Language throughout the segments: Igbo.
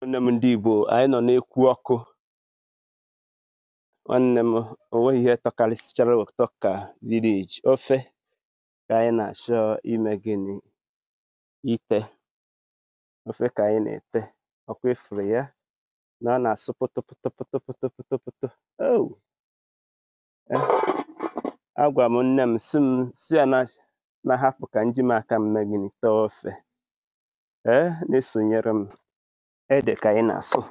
Nwanne m ndị Igbo, anyị nọ na-ekwu ọkụ. Nwanne m, onweghị ihe tọkarịsịchara ụtọ ka village ofe ka anyị na-achọ ime gịnị ite. Ofe ka anyị na-ete, ọkụ ifuru ya na ọ na-asụ pụtụpụtụpụtụpụtụpụtụ. Agwa m nne m si ya na-ahapụ ka nji m aka mme gịnị tee ofe. Na-esonyere m ede ka anyị na-asụ.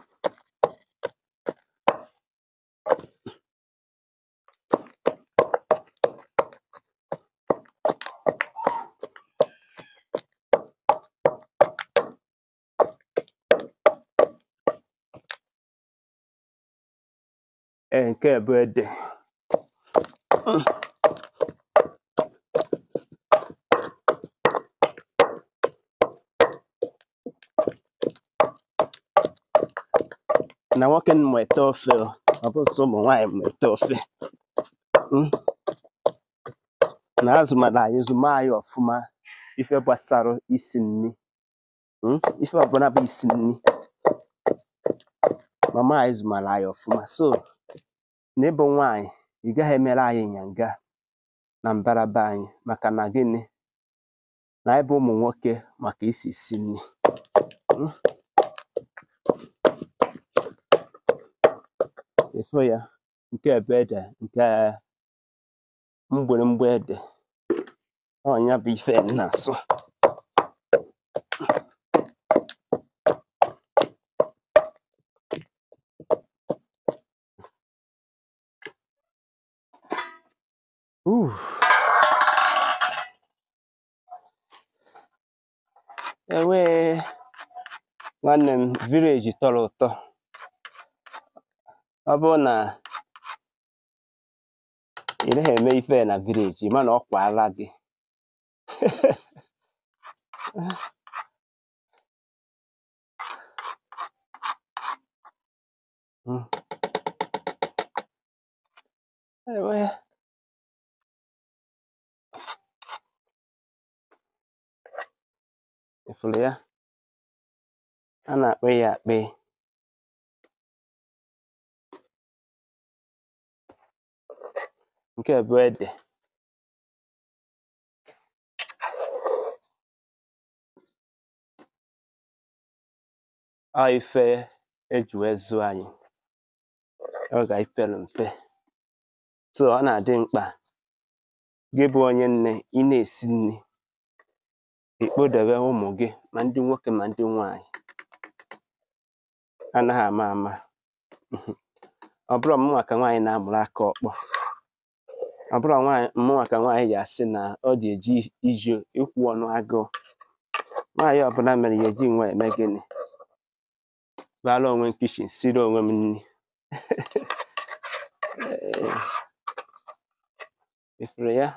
Nke bụ ede. Na nwoke m ma ete ofe, ọ bụ sọ ụmụ nwaanyị ma ete ofe. Na azụmala anyị zụma anyị ọfụma ife gbasara isi nri. Ife ọbụla bụ isi nri, mama anyị zụmala anyị ọfụma. So n'ịbụ nwaanyị, ị gaghị emere anyị ịnyanga na mbaraba anyị, maka na gịnị? Na anyị bụ ụmụ nwoke maka isi nri. Ifo ya, nke bụ ede, nke mgbịrịmgba ede. Ọnya bụ ife na-asụ. Nwanne m, village tọrọ ụtọ. Ọ bụrụ na ị naghị eme ife na village, mana ọ kwara gị. Ifuru ya, a na-akpọ ya akpị. Nke bụ ede. Ọ ife eji wee zụọ anyị. Ọ ga-ipere mpe. So ọ na-adị mkpa gị bụ onye nne, ị na-esi nri, ikpodobe ụmụ gị, ma ndị nwoke ma ndị nwaanyị. Anaghị ama. Ọ bụrụ mụnwa ka nwaanyị na-amụrụ aka ọkpọ. Ọ bụrụ mụnwa ka nwaanyị ji asị na ọ dị eji iji ịkwụ ọnụ agụụ. Nwaanyị ọbụla mere ya eji nwa eme gịnị? Baala onwe m kichin, siri onwe m nri. Ifuru ya.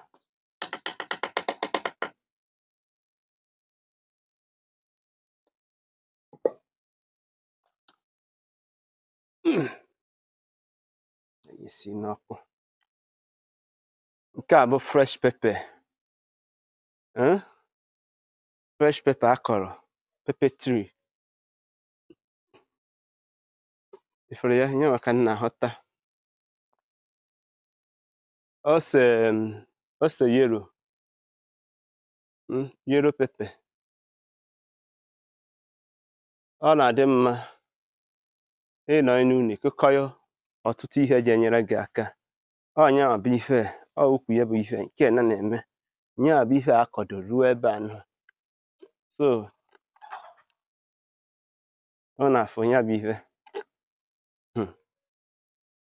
Isi n'ọkụ. Nke a bụ fresh pepper. Fresh pepper akọrọ, pepper tree. Ifuru ya, nye maka nna ghọta. Ose yero pepper. Ọ na-adị mma ịnọ n'ụlọ ịkụkọọ ọtụtụ ihe ji enyere gị aka. Ọnya bụ ife, ukwu ya bụ ife nke na-eme. Nya bụ ife akọdo ruo ebe anọ. So ọ na-afụ nya bụ ife.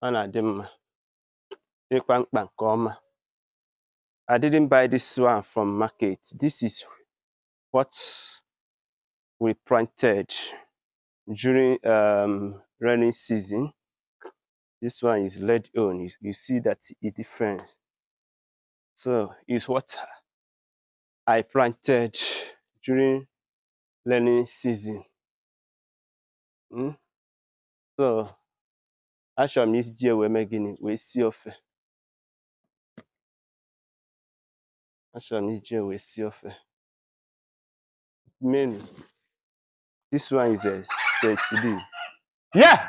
Ọ na-adị mma. Ịkpa mkpa nke ọma. I didn't buy this one from market. This is what we planted during rainy season. This one is laid on. You see that it's different. So it's what I planted during rainy season. So achọrọ m iji wee mee gịnị? Wee sie ofe. Achọrọ m iji wee sie ofe. Mainly, this one is a sensitive. Yeah!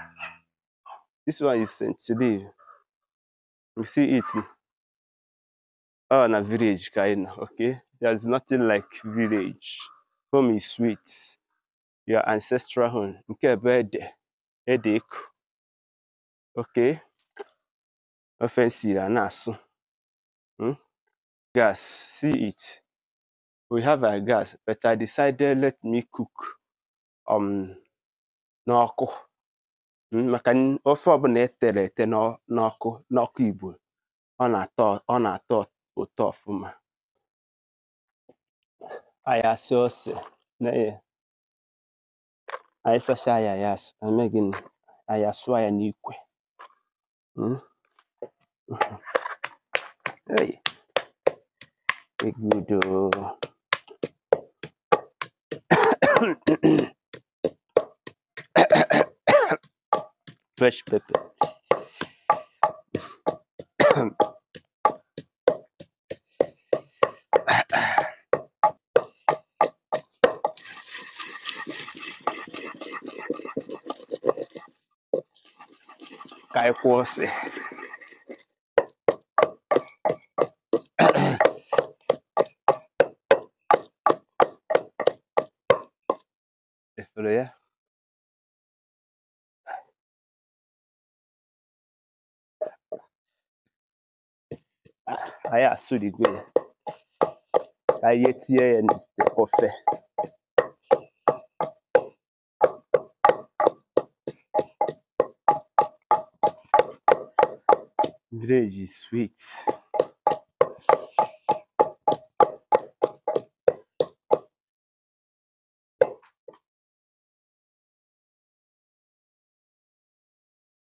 This one is sensitive. You see it? Oh, na village kind of, okay? There's nothing like village. Home is sweet. Your ancestral home. Nke ebe ede okay? Offensive and asu. Gas, see it. We have a gas, but I decided let me cook n'ọkụ. Maka ofe ọbụla etere ete n'ọkụ Igbo, ọ na-atọ ụtọ ọfụma. Ayasị ose na anyị sachaa ayasị, eme gịnị? Anyị asụọ ya n'ikwe. Egwu fresh pepper. Ka anyị kwụọ ose. Efere ya. Anyị asụrigo ya. Ka anyị etinye ya n'ofe. Village is sweet.